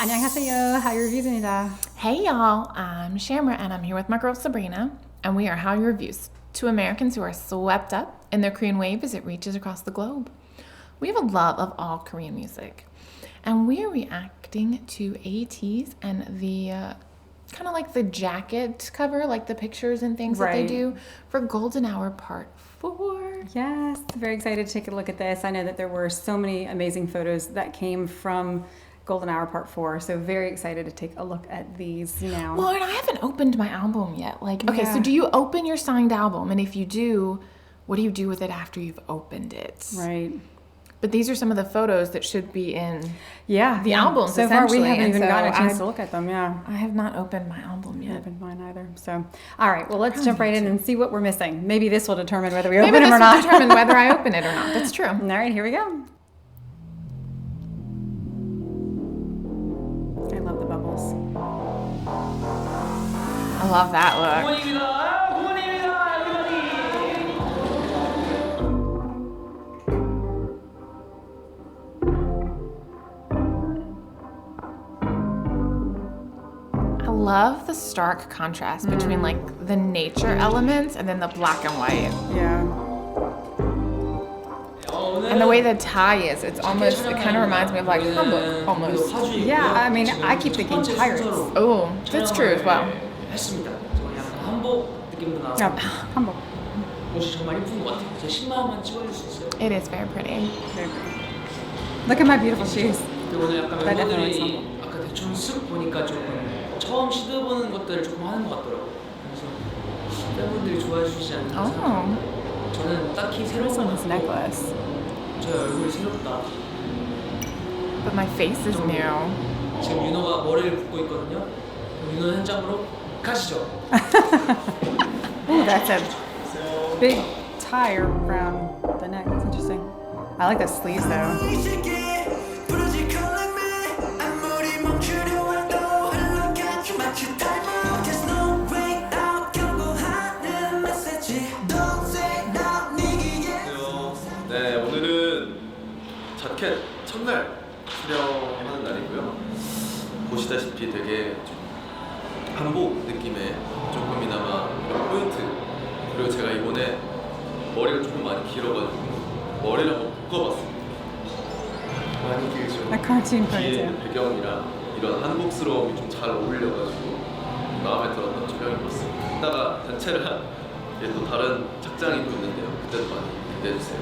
안녕하세요. Hallyu Reviews입니다. Hey y'all, I'm Shamra and I'm here with my girl Sabrina, and we are Hallyu Reviews, two Americans who are swept up in the Korean wave as it reaches across the globe. We have a love of all Korean music, and we are reacting to ATEEZ and the kind of like the jacket cover, like the pictures and things that they do for Golden Hour Part.4. Yes, very excited to take a look at this. I know that there were so many amazing photos that came from Golden Hour Part.4, so very excited to take a look at these now. Well, and I haven't opened my album yet. Like, okay, so do you open your signed album? And if you do, what do you do with it after you've opened it? Right. But these are some of the photos that should be in the albums, so far we essentially. haven't even so gotten a chance to look at them, I have not opened my album yet. I haven't mine either. So, all right, well, let's jump right in and see what we're missing. Maybe this will determine whether we open them or not. Maybe this will determine whether I open it or not. That's true. All right, here we go. I love the bubbles. I love that look. I love the stark contrast between like the nature elements and then the black and white. Yeah. And the way the tie is, it's almost, it kind of reminds me of like Hanbok, almost. Yeah, I mean, I keep thinking pirates. Oh, that's true as well. 했습니다. 한복 느낌도 나고. Hanbok. 옷이 정말 예쁜 것 같아요. 제 10만 원만 찍어줄 수 있어요. It is very pretty. Very pretty. Look at my beautiful shoes. 그리고 오늘 약간 That definitely 멤버들이 아까 대충 쓱 보니까 조금 처음 시도해보는 것들을 조금 하는 것 같더라고요. 그래서 팬분들이 좋아해 주시지 않나 생각합니다. 저는 딱히 새로운 This 건 one is 없고 necklace. 저의 얼굴이 새롭다. But my face is new. 지금 윤호가 머리를 붓고 있거든요. 윤호 현장으로 가시죠. Ooh, that's a big tie around the neck. That's interesting. I like the sleeves though. 네, 오늘은 자켓 첫날 촬영하는 날이고요. 보시다시피 되게 좀 한복 느낌의 조금이나마 이런 포인트, 그리고 제가 이번에 머리가 조금 많이 길어가지고 머리를 한번 묶어봤습니다. 많이 길죠? A cartoon 뒤에 ponytail. 배경이랑 이런 한복스러움이 좀 잘 어울려가지고 마음에 들었던 촬영이었습니다. 이따가 단체랑 또 다른 착장이 또 있는데요. 그때도 많이 기대해주세요.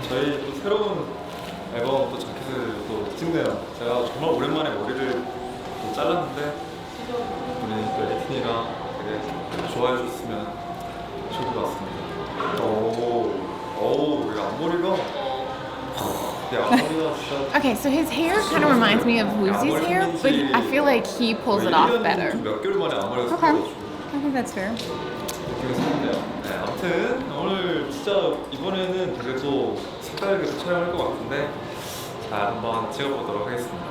저희 또 새로운 앨범 또 자켓을 또 찍네요. 제가 정말 오랜만에 머리를 또 잘랐는데 우리 또 에이틴이랑 되게 좋아해 주셨으면 좋을 것 같습니다. 오, 우리 앞머리가 앞머리가 진짜. Okay, so his hair kind of reminds me of Woozy's hair, but I feel like he pulls it off better. 몇 개월 만에 앞머리가 Okay. 생겨가지고 I think that's fair. 느낌이 새롭네요. 네, 아무튼 오늘 진짜 이번에는 되게 또 색다르게 또 촬영할 것 같은데 잘 한번 찍어보도록 하겠습니다.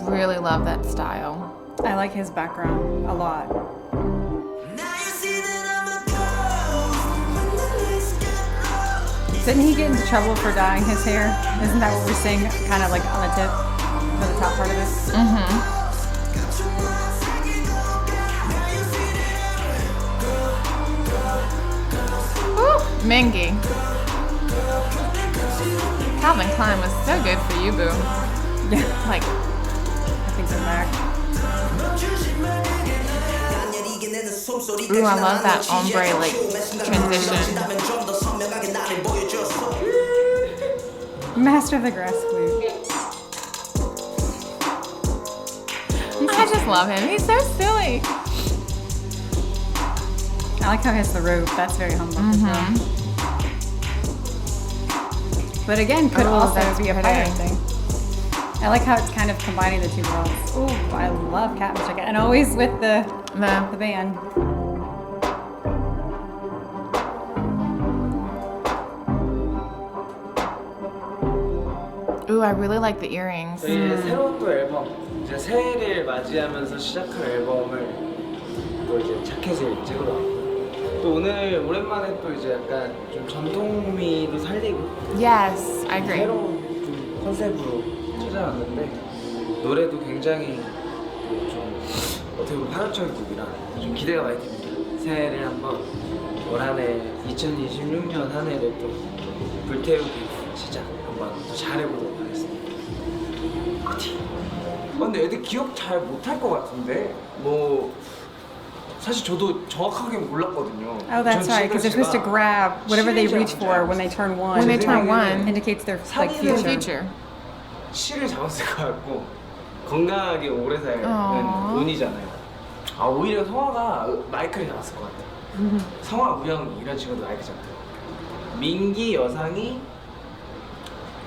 I really love that style. I like his background a lot. Didn't he get into trouble for dyeing his hair? Isn't that what we're seeing kind of like on the tip for the top part of it? Woo! Mingi. Calvin Klein was so good for you, boo. Yeah, Like, I think they're back. ooh, I love that ombre like transition. Master of the grass flute. I just love him. He's so silly. I like how he has the rope. That's very humble as well. But again, could Oh, also that's be a pretty. pirate thing. I like how it's kind of combining the two worlds. Ooh, I love Cat Jacket. And always with the band. Ooh, I really like the earrings. 저희 새로운 또 앨범, 이제 새해를 맞이하면서 시작할 앨범을 또 이제 자켓을 찍으러 왔고요. 또 오늘 오랜만에 또 이제 약간 좀 전통미도 살리고 Yes, I agree. 새로운 좀 컨셉으로 찾아왔는데 노래도 굉장히 좀 어떻게 보면 파격적인 곡이라 좀 기대가 많이 됩니다. 새해를 한번 올 한해 2026년 한 해를 또 불태우기 시작 한번 또 잘해보도록 하겠습니다. 파이팅! 근데 애들 기억 잘 못할 것 같은데 뭐 사실 저도 정확하게 몰랐거든요. Oh, that's right, because they're supposed to grab whatever they reach for when they turn one. When they turn one, indicates their like the future. future. 실을 잡았을 것 같고 건강하게 오래 살는 어. 운이잖아요. 아 오히려 성화가 마이크를 잡았을 것 같아. 성화, 우영 이런 친구들 마이크 잡고 민기, 여상이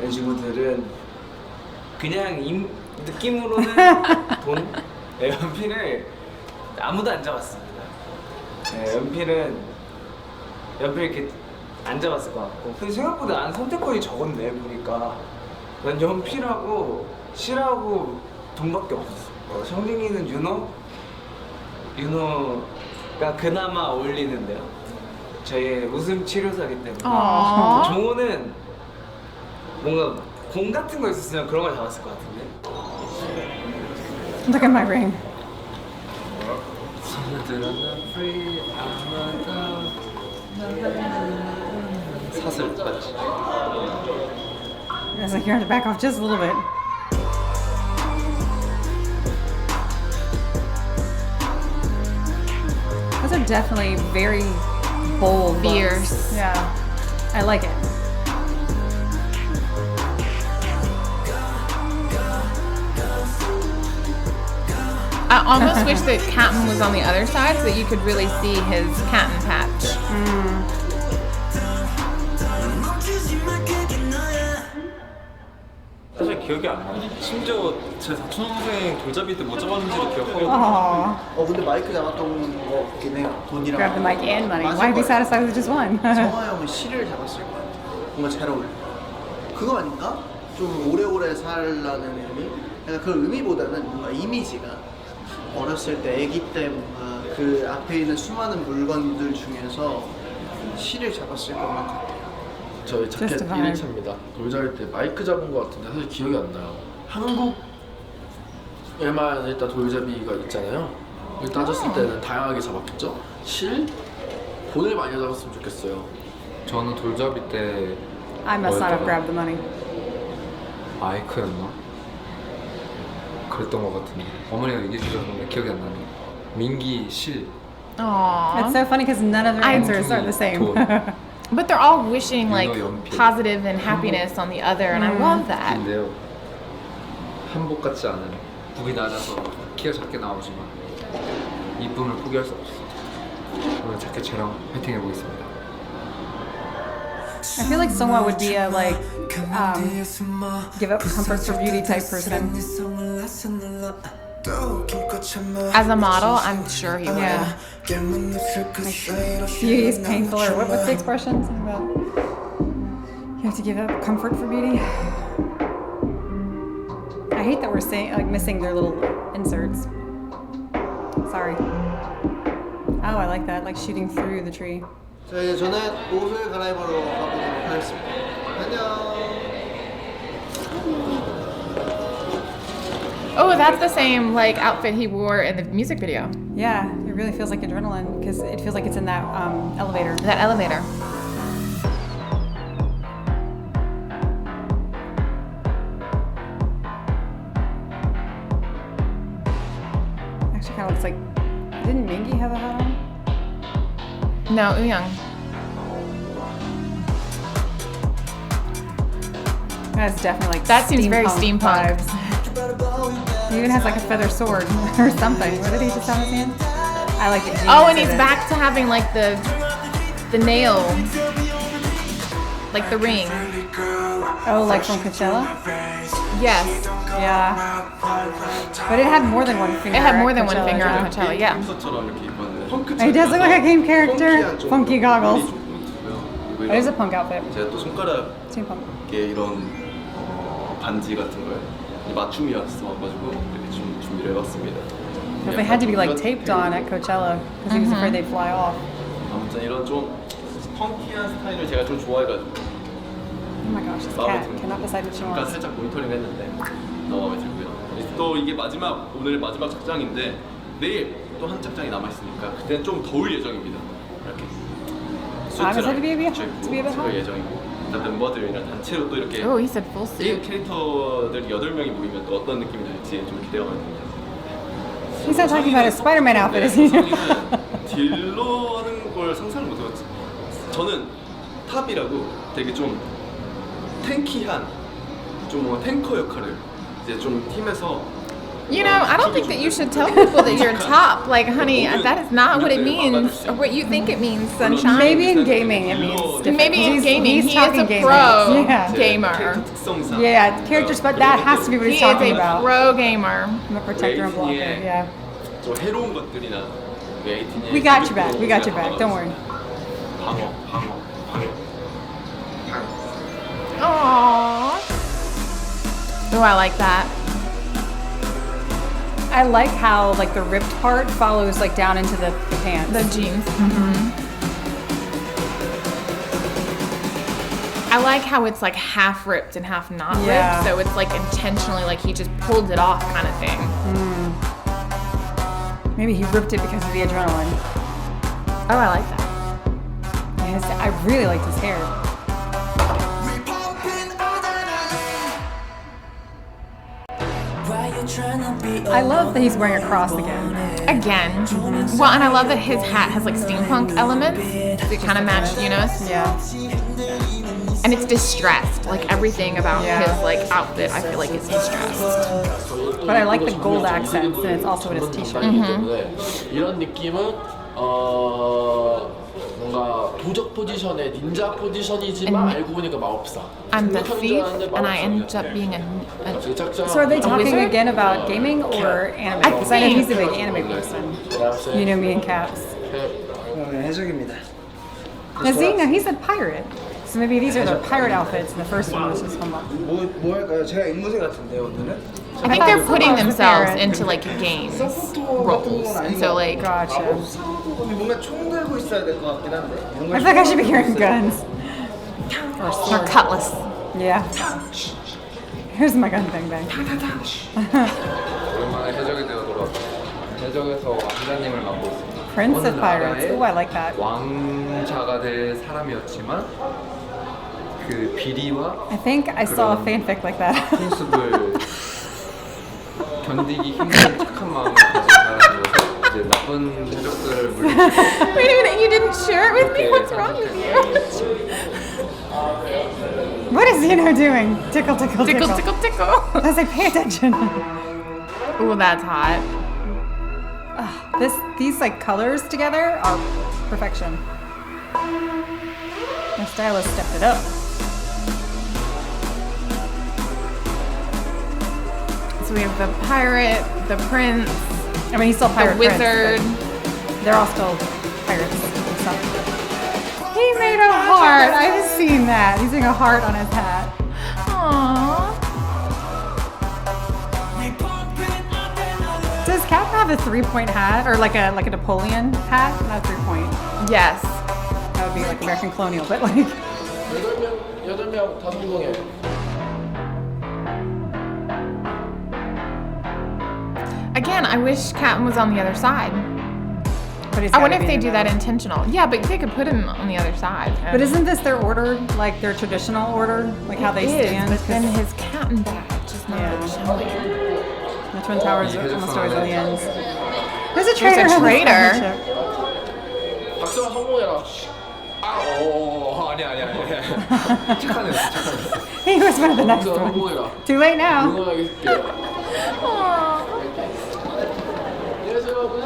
이런 친구들은 그냥 느낌으로는 돈, 네, 연필을 아무도 안 잡았습니다. 네, 연필 이렇게 안 잡았을 것 같고 근데 생각보다 안 선택권이 적었네 보니까 난 연필하고 실하고 돈밖에 없었어. 성진이는 윤호가 그나마 어울리는데요. 저희의 웃음 치료사기 때문에 아. 종호는 뭔가 공 같은 거 있었으면 그런 걸 잡았을 것 같은데. Look at my ring. 사슬까지. It's like you have to back off just a little bit. Those are definitely very bold looks. Fierce. Yeah, I like it. I almost wish that Captain was on the other side so that you could really see his Captain patch. 사실 기억이 안 나요. 심지어 제 사촌 동생 돌잡이 때 뭐 잡았는지도 기억하고 Oh, 근데 마이크 잡았던 거 같긴 해요. 돈이랑. grab the mic and money. 맞을 Why be 거예요. satisfied with just one? 성화 형은 실을 잡았을 것 같아. 뭔가 잘 어울려. 그거 아닌가? 좀 오래오래 살라는 의미? 약간 그 의미보다는 뭔가 이미지가 어렸을 때 아기 때 뭔가 그 앞에 있는 수많은 물건들 중에서 실을 잡았을 것만 같아요. 저희 자켓 Just a vibe. 1일차입니다. 돌잡이 때 마이크 잡은 것 같은데 사실 기억이 안 나요. 한국에만 일단 돌잡이가 있잖아요. 여기 따졌을 때는 다양하게 잡았겠죠? 실? 본을 많이 잡았으면 좋겠어요. 저는 돌잡이 때 I must not have grabbed the money. 마이크였나? 그랬던 것 같은데 어머니가 얘기해 주셨는데 기억이 안 나네. 민기, 실. Aww. It's so funny because none of their I- answers are the same. But they're all wishing like 연필. positive and happiness on the other, and I love that. 인데요. 한복 같지 않은 북이 낮아서 키가 작게 나오지만 이쁨을 포기할 수 없어. 오늘 자켓 촬영 파이팅 해보겠습니다. I feel like Seonghwa would be a give up comfort for beauty type person. As a model, I'm sure he would. Yeah. Beauty is painful, or what's the expression? Something about you have to give up comfort for beauty. I hate that we're saying missing their little inserts. Sorry. Oh, I like that, like shooting through the tree. 자 이제 저는 옷을 갈아입으러 가보도록 하겠습니다. 안녕. Oh, that's the same like outfit he wore in the music video. Yeah, it really feels like adrenaline because it feels like it's in that elevator. That elevator. Actually, kind of looks like. Didn't Mingi have a hat on? No, Wooyoung. That's definitely like That seems very steampunk. vibes. He even has like a feather sword or something. What did he just have in his hand? I like it. Oh, and he's back to having like the nail, like the ring. Oh, like from Coachella? Yes, Yeah. But it had more than one finger. it had more at than one Coachella, finger on yeah. Coachella. Yeah. 콘서트처럼 이렇게 입었는데 He does look like a game character. Funky goggles. 그리고 It is a punk outfit. 제가 또 손가락에 Steampunk. 이런 반지 같은 걸 맞춤이었어가지고 이렇게 좀 준비를 해봤습니다. Because they had to be like taped on at Coachella because he was afraid they'd fly off. 아무튼 이런 좀 펑키한 스타일을 제가 좀 좋아해가지고 Oh my gosh, this 마음에 cat 드는 cannot decide what she 잠깐 wants. 살짝 모니터링 했는데 너무 마음에 들고요. 또 이게 오늘 마지막 착장인데 내일 또 한 착장이 남아 있으니까 그때는 좀 더울 예정입니다. 이렇게 is it to be a bit 입고 hot? 그럴 예정이고 일단 멤버들이랑 단체로 또 이렇게 Oh, he said full 이 suit. 캐릭터들 8명이 모이면 또 어떤 느낌이 들지 좀 기대가 많이 됩니다. He's not talking about his Spider-Man outfit, is he? 딜로 하는 걸 상상을 못해봤지. 저는 탑이라고 되게 좀 탱키한 좀 뭔가 탱커 역할을 이제 좀 팀에서 You know, I don't think that you should tell people that you're top. Like, honey, that is not what it means or what you think it means, sunshine. Maybe in gaming it means different. Maybe in He's- gaming, he's he is talking a gaming. pro Yeah. gamer. 캐릭터 특성상 Yeah, characters, but that has to be what He he's is talking a about. pro gamer. I'm a protector and blocker, yeah. 좀 해로운 것들이나 에이티즈의 We got you back, we got you back, don't worry. 방어. Aww. Oh, I like that. I like how like the ripped part follows like down into the pants. The jeans. I like how it's like half ripped and half not Yeah. ripped, so it's like intentionally like he just pulled it off kind of thing. Maybe he ripped it because of the adrenaline. Oh, I like that. I really liked his hair. I love that he's wearing a cross again. Again. Well, and I love that his hat has like steampunk elements to kind of match Yunho's. Yeah. And it's distressed. Like everything about Yeah. his like outfit, I feel like is distressed. But I like the gold accents, and it's also in his t-shirt. 때문에 이런 느낌은 뭔가 도적 포지션의 닌자 포지션이지만 알고 보니까 마법사. I'm the 공격하는 줄 thief, 알았는데 and I end 마법사입니다. up being a 짝짝. So are they talking wizard? again about gaming or anime? I Because I know think- he's a big anime person. You know me and Caps. 해적입니다. Now see, now he said pirate. So maybe these are their pirate outfits, and the first one was just Hanbok. 뭐 할까요? 제가 앵무새 같은데요 오늘은? I think they're putting Hanbok's the themselves parrot. into like games 서포터 roles, and so like Gotcha. 뭔가 총 들고 있어야 될 것 같긴 한데. I feel like I should be carrying guns. Or or swords. cutlass. Yeah. Here's my gun thing, bang. 오랜만에 해적에 대해 돌아왔죠. 해적에서 왕자님을 맡고 있습니다. Prince 어느 of Pirates. 나라의 Ooh, I like that. 왕자가 될 사람이었지만 그 비리와 I think I saw a fanfic like that. 풍습을 견디기 힘든 착한 마음을 가진 사람이어서 이제 나쁜 해적들을 물리치고 Wait a minute, you didn't share it with me? What's wrong with you? What is Yunho doing? Tickle, tickle, Tickle, tickle. tickle, tickle. I was like, pay attention. Ooh, that's hot. These like colors together are perfection. My stylist stepped it up. So we have the pirate, the prince, I mean, he's still the pirate prince, wizard. but they're all still pirates. and stuff. He made a heart. I've seen that. He's doing a heart on his hat. Aww. Does Cap have a 3-point hat or like a Napoleon hat? Not a 3-point. Yes. That would be like American colonial, but like 8명 다 성공해. Again, I wish Captain was on the other side. but he's I wonder gotta if be they in do the that middle. intentional. Yeah, but they could put him on the other side. But isn't this their order, like their traditional order, like how they It is, stand? but then 'Cause his captain badge is not Yeah. showing. the Twin Towers are almost always on the ends. There's a There's traitor. a on this traitor. partnership. 박수가 성공해라. 아니야 착한 애 착한 애 He was one of the next 박수가 ones. 성공해라. Too late now. 응원하겠을게.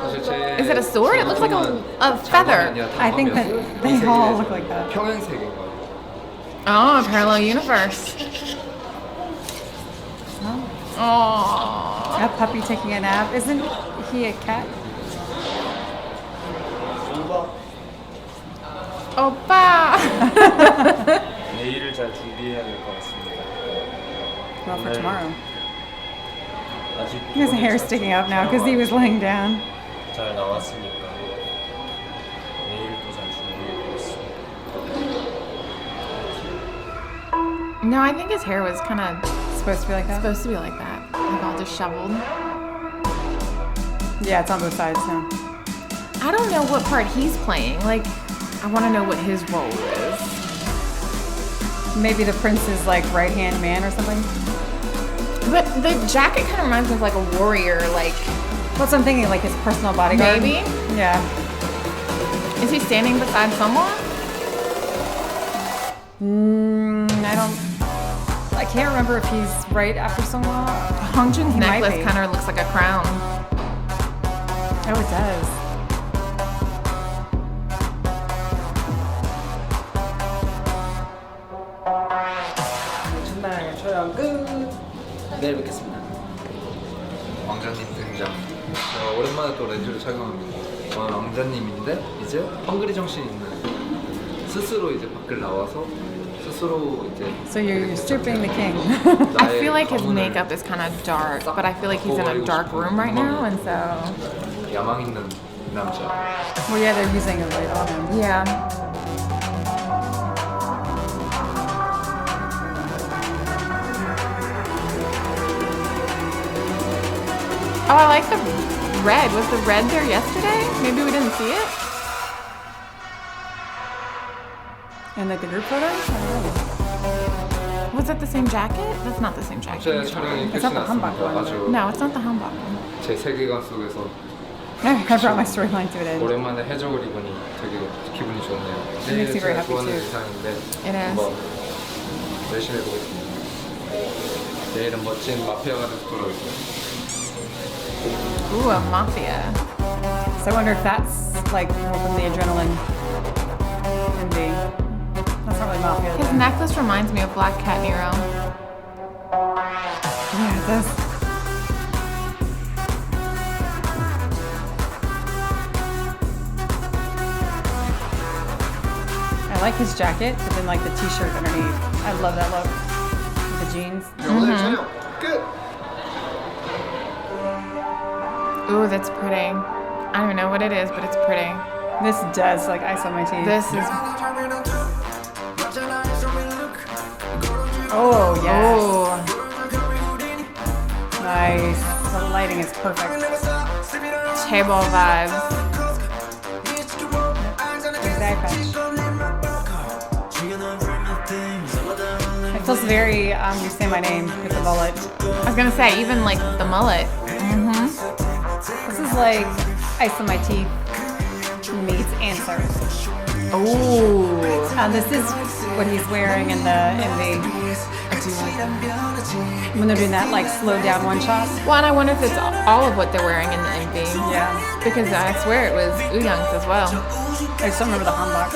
사실 제 Is it a sword? It looks like a feather. I think that they all look like that. 평행세계인 거예요. Oh, a parallel universe. Oh. A puppy taking a nap. Isn't he a cat? Oppa. 내일을 잘 준비해야 될 것 같습니다. Well, for 네. tomorrow. 아직 His hair's sticking up now because he was laying down. 잘 나왔으니까 내일 또 잘 준비해 보겠습니다. No, I think his hair was kind of Supposed to be like that? supposed to be like that. Like all disheveled. Yeah, it's on both sides, so. I don't know what part he's playing. Like, I want to know what his role is. Maybe the prince's like right-hand man or something? But the jacket kind of reminds me of like a warrior, like... That's what I'm thinking, like his personal bodyguard. Maybe? Yeah. Is he standing beside someone? I can't remember if he's right after Seonghwa. Hongjoong's He might necklace be. kind of looks like a crown. Oh, it does. 첫날 촬영 끝. 내일 뵙겠습니다. 왕자님 등장. 오랜만에 또 렌즈를 착용합니다. 저는 왕자님인데 이제 헝그리 정신 있는 스스로 이제 밖을 나와서 스스로 이제 So you're stripping the king. I feel like his makeup is kind of dark, but I feel like he's in a dark room right now, and so... 야망 있는 남자. Well, yeah, they're using a light on him. Yeah. Oh, I like the red. Was the red there yesterday? Maybe we didn't see it? And like the group photos? I don't know. Was it the same jacket? That's not the same 제 jacket. 촬영이 It's 끝이 not the Hanbok 났습니다. one. 아주 No, it's not the Hanbok one. 제 세계관 속에서 I brought my storyline to an end. 오랜만에 해적을 입으니 되게 기분이 좋네요. makes me very 제가 happy 좋아하는 too. 의상인데 It is. 한번 열심히 해보겠습니다. 내일은 멋진 마피아가 돼서 돌아오겠습니다. Ooh, a mafia. So I wonder if that's like more from the adrenaline and the. That's not really mafia. His though. necklace reminds me of Black Cat Nero. Yeah, it does. I like his jacket, but then like the t-shirt underneath. I love that look. With the jeans. 오늘 촬영 끝. Ooh, that's pretty. I don't even know what it is, but it's pretty. This does like ice on my teeth. This is... Oh, yes. Oh. Nice. The lighting is perfect. Table vibes. There's the eye patch. It feels very, you say my name with the mullet. I was gonna say, even like the mullet. This is like ice on my teeth meets answers. Ooh. This is what he's wearing in the when they're doing that like slow down one shot. Well, and I wonder if it's all of what they're wearing in the MV. Yeah. Because I swear it was Wooyoung's as well. I just don't remember the Hanbok.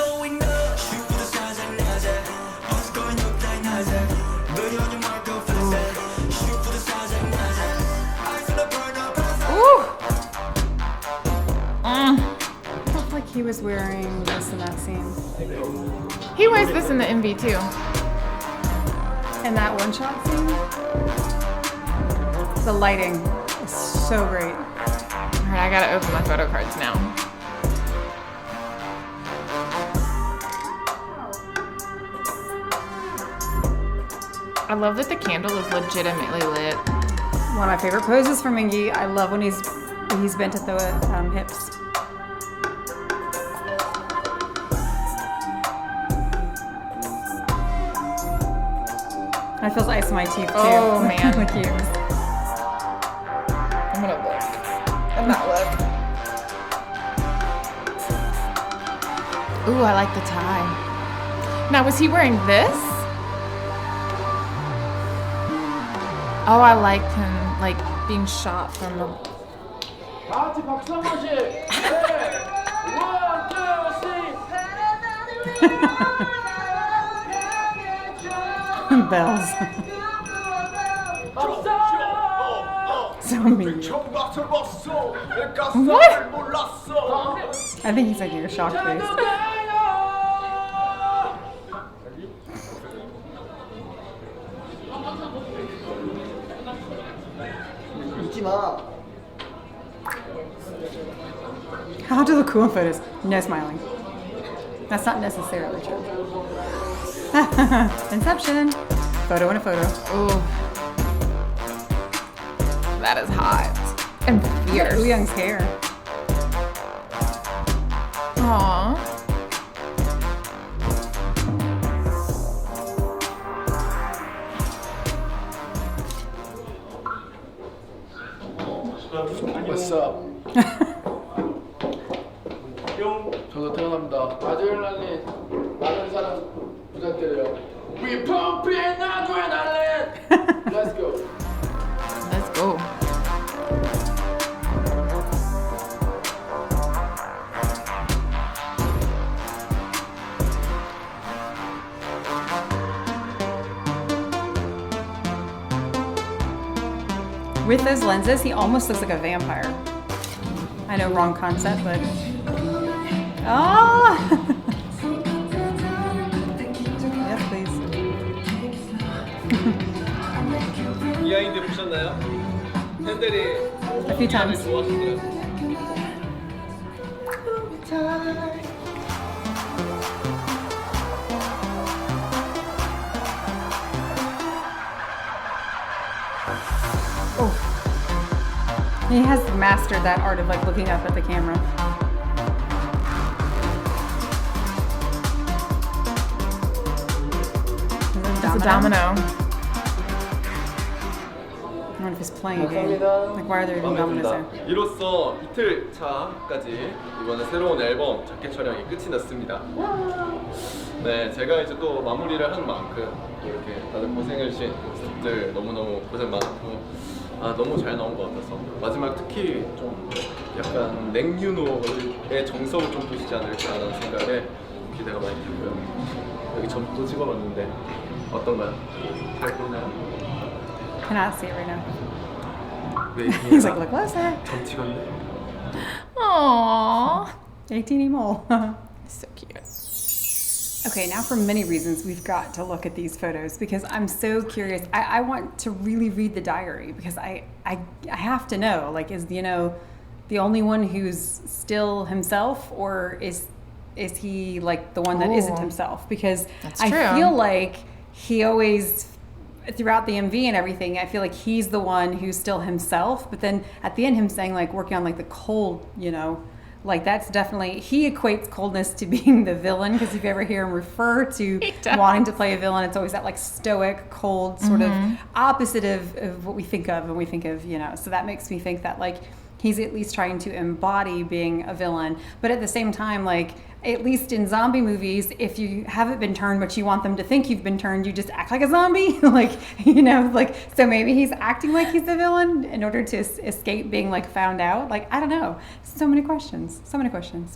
Ooh. I felt like he was wearing this in that scene. He wears this in the MV too. In that one shot scene, the lighting is so great. All right, I gotta open my photo cards now. I love that the candle is legitimately lit. One of my favorite poses for Mingi. I love when he's bent at the hips. That feels ice on my teeth too. Oh, man. With you. I'm gonna look. And not look. Ooh, I like the tie. Now, was he wearing this? Oh, I liked him, like, being shot from the... 같이 박수 한 번씩. 네. 원, 투, 쓰리. Bells. So mean. What? I think he's like your shocked face. 웃지 마. How do the cool photos? No smiling. That's not necessarily true. Inception. Photo in a photo. Ooh. That is hot. And fierce. Wooyoung's hair. Aww. What's up? 저도 태어납니다. 아드레날린 많은 사랑 부탁드려요. We pumping adrenaline. Let's go. Let's go. With those lenses, he almost looks like a vampire. I know, wrong concept, but... Oh! Yes, please. 이 아이들 보셨나요? 팬들이 A few times. 좋아하시더라고요. He has mastered that art of like looking up at the camera. It's a domino. I wonder if he's playing a game. Like, why are there even dominoes there? 이로써 이틀 차까지 이번에 새로운 앨범 자켓 촬영이 끝이 났습니다. 네, 제가 이제 또 마무리를 한 만큼 또 이렇게 다들 고생해주신 스태프들 너무너무 고생 많았고 너무 잘 나온 것 같아서 마지막 특히 좀 약간 냉유노의 정석을 좀 보시지 않을까라는 생각에 기대가 많이 들고요. 여기 점도 찍어봤는데 어떤가요? 잘 보이나요? Cannot see it right now. 네, He's like, look, what's that? 점 찍었네. Aww. 18 mole. So cute. Okay, now for many reasons, we've got to look at these photos because I'm so curious. I want to really read the diary because I have to know, like, is Yunho the only one who's still himself, or is he like the one that isn't himself? Because That's I true. feel like he always, throughout the MV and everything, I feel like he's the one who's still himself, but then at the end him saying like working on like the cold, you know, like that's definitely, he equates coldness to being the villain, because if you ever hear him refer to wanting to play a villain, it's always that like stoic, cold sort of opposite of what we think of when we think of, you know, so that makes me think that like he's at least trying to embody being a villain, but at the same time, like, at least in zombie movies, if you haven't been turned but you want them to think you've been turned, you just act like a zombie. Like, you know, like, so maybe he's acting like he's the villain in order to escape being like found out. Like, I don't know. So many questions.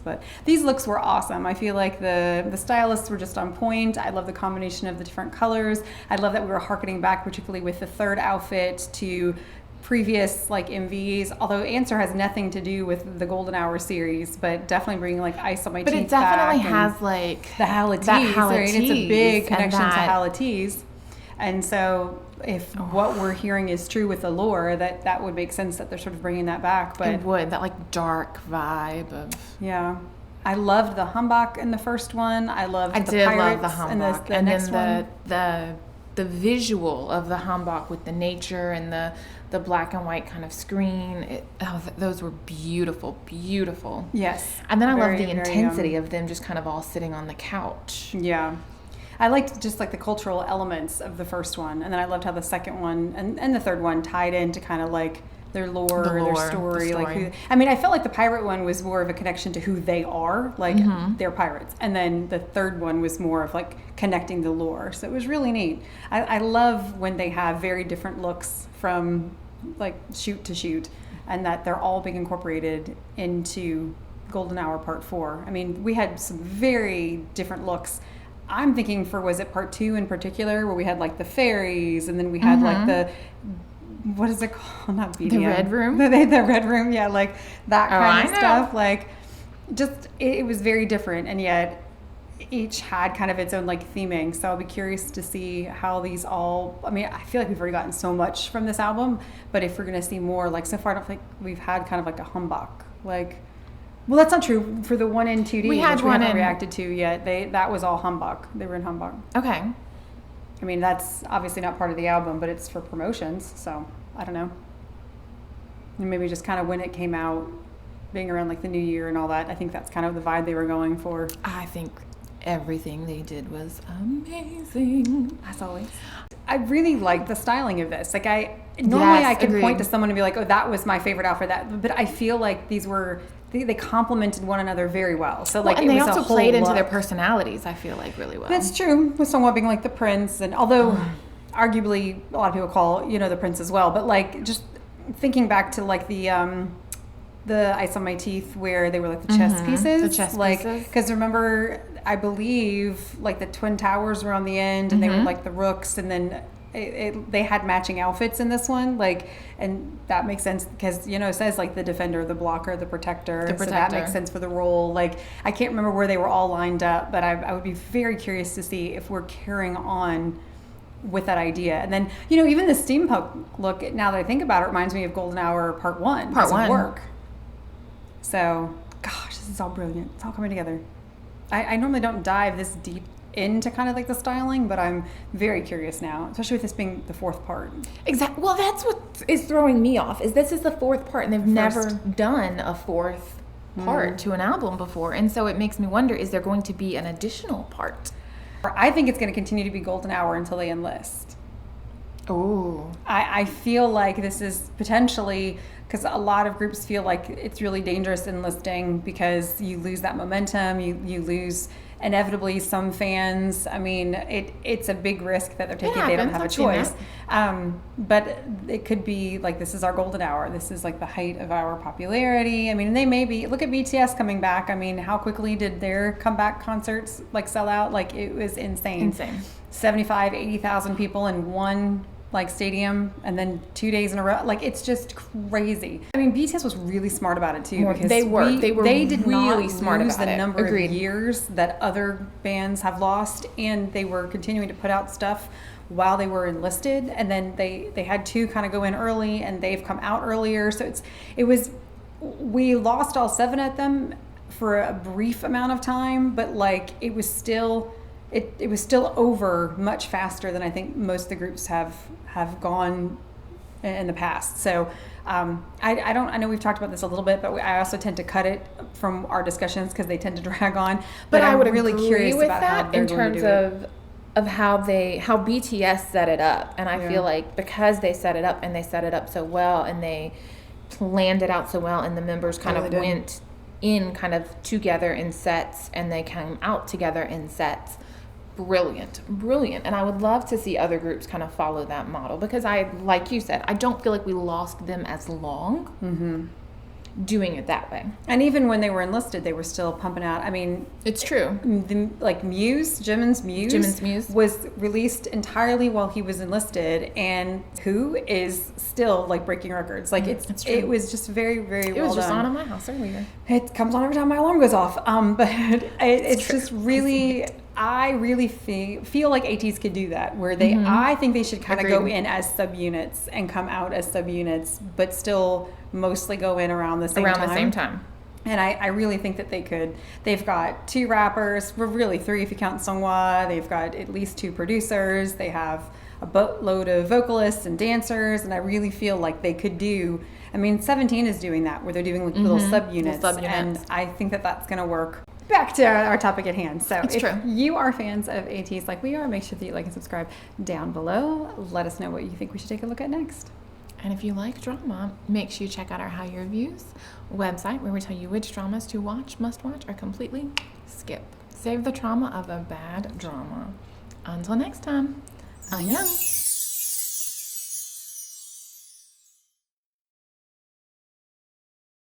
But these looks were awesome. I feel like the stylists were just on point. I love the combination of the different colors. I love that we were harkening back, particularly with the third outfit, to previous like MVs, although Answer has nothing to do with the Golden Hour series, but definitely bringing like Ice on My But Teeth it definitely back, has like the Hallyu that Reviews, right? It's a big Hallyu connection to that- Hallyu. And so if what we're hearing is true with the lore, that would make sense that they're sort of bringing that back. But It would, that like dark vibe of. yeah, I loved the Hanbok in the first one. I loved I the did pirates love the in Hanbok, the and next then one. the visual of the Hanbok with the nature and the black and white kind of screen. Those were beautiful. Yes. And then I Very, love the very, intensity of them just kind of all sitting on the couch. Yeah. I liked just like the cultural elements of the first one. And then I loved how the second one and the third one tied into kind of like their lore, their story. Like who, I mean, I felt like the pirate one was more of a connection to who they are, like they're pirates. And then the third one was more of like connecting the lore. So it was really neat. I love when they have very different looks from like shoot to shoot, and that they're all being incorporated into Golden Hour Part 4. I mean, we had some very different looks. I'm thinking for, was it Part 2 in particular, where we had like the fairies, and then we had like the, what is it called? Not BDM. The Red Room? The Red Room, yeah, like that kind of I know. stuff. Like, just, it was very different, and yet each had kind of its own like theming. So I'll be curious to see how these all, I mean, I feel like we've already gotten so much from this album, but if we're going to see more, like so far I don't think we've had kind of like a Hanbok. Like, well, that's not true. For the one in 2D, We had which we one haven't in- reacted to yet, that was all Hanbok. They were in Hanbok. Okay. I mean, that's obviously not part of the album, but it's for promotions, so I don't know. And maybe just kind of when it came out, being around like the new year and all that, I think that's kind of the vibe they were going for. I think everything they did was amazing. As always. I really like the styling of this. Like normally I could point to someone and be like, oh, that was my favorite outfit. But I feel like these were, they complemented one another very well. So like, and they it was also a whole played into look. their personalities, I feel like, really well. That's true. With Seonghwa being like the prince, and although arguably a lot of people call, the prince as well, but like just thinking back to like the Ice on My Teeth, where they were like the chess pieces. The chess pieces. Because remember, I believe like the Twin Towers were on the end, and they were like the rooks, and then they had matching outfits in this one. Like, and that makes sense because it says like the defender, the blocker, the protector. So that makes sense for the role. Like, I can't remember where they were all lined up, but I would be very curious to see if we're carrying on with that idea. And then even the steampunk look, now that I think about it, reminds me of Golden Hour Part 1. Part 1 work. So, gosh, this is all brilliant. It's all coming together. I normally don't dive this deep into kind of like the styling, but I'm very curious now, especially with this being the fourth part. Exactly. Well, that's what is throwing me off, is this is the fourth part, and they've never done a fourth part to an album before. And so it makes me wonder, is there going to be an additional part? I think it's going to continue to be Golden Hour until they enlist. Oh. I feel like this is potentially, because a lot of groups feel like it's really dangerous enlisting because you lose that momentum, you lose inevitably some fans. I mean, it's a big risk that they're taking. They don't have a choice. But it could be like, this is our golden hour. This is like the height of our popularity. I mean, they may be, look at BTS coming back. I mean, how quickly did their comeback concerts like sell out? Like, it was insane. 75, 80,000 people in one like stadium, and then 2 days in a row. Like, it's just crazy. I mean, BTS was really smart about it too, because they were they did really not smart lose about the it. number Agreed. of years that other bands have lost, and they were continuing to put out stuff while they were enlisted, and then they had to kind of go in early, and they've come out earlier. So we lost all 7 at them for a brief amount of time, but like it was still over much faster than I think most of the groups have gone in the past. So I know we've talked about this a little bit, but I also tend to cut it from our discussions because they tend to drag on. But I would I'm really agree curious with about how that they're in going to terms do it. of how BTS set it up. And I feel like because they set it up, and they set it up so well, and they planned it out so well, and the members kind of went in kind of together in sets, and they came out together in sets. Brilliant. And I would love to see other groups kind of follow that model, because like you said, I don't feel like we lost them as long doing it that way. And even when they were enlisted, they were still pumping out. I mean, it's true. Jimin's Muse was released entirely while he was enlisted, and who is still like breaking records. Like it was just very, very well done. It was just on in my house earlier. It comes on every time my alarm goes off. But it's just really, I really feel like ATEEZ could do that, where they, I think they should kind of go in as subunits and come out as subunits, but still mostly go in around the same time. And I really think that they could. They've got 2 rappers, well, really 3 if you count Seonghwa. They've got at least 2 producers. They have a boatload of vocalists and dancers, and I really feel like they could do. I mean, 17 is doing that, where they're doing like little subunits, and I think that that's going to work. Back to our topic at hand. So if you are fans of ATEEZ like we are, make sure that you like and subscribe down below. Let us know what you think we should take a look at next. And if you like drama, make sure you check out our Hallyu Reviews website, where we tell you which dramas to watch, must watch, or completely skip. Save the trauma of a bad drama. Until next time, annyeong!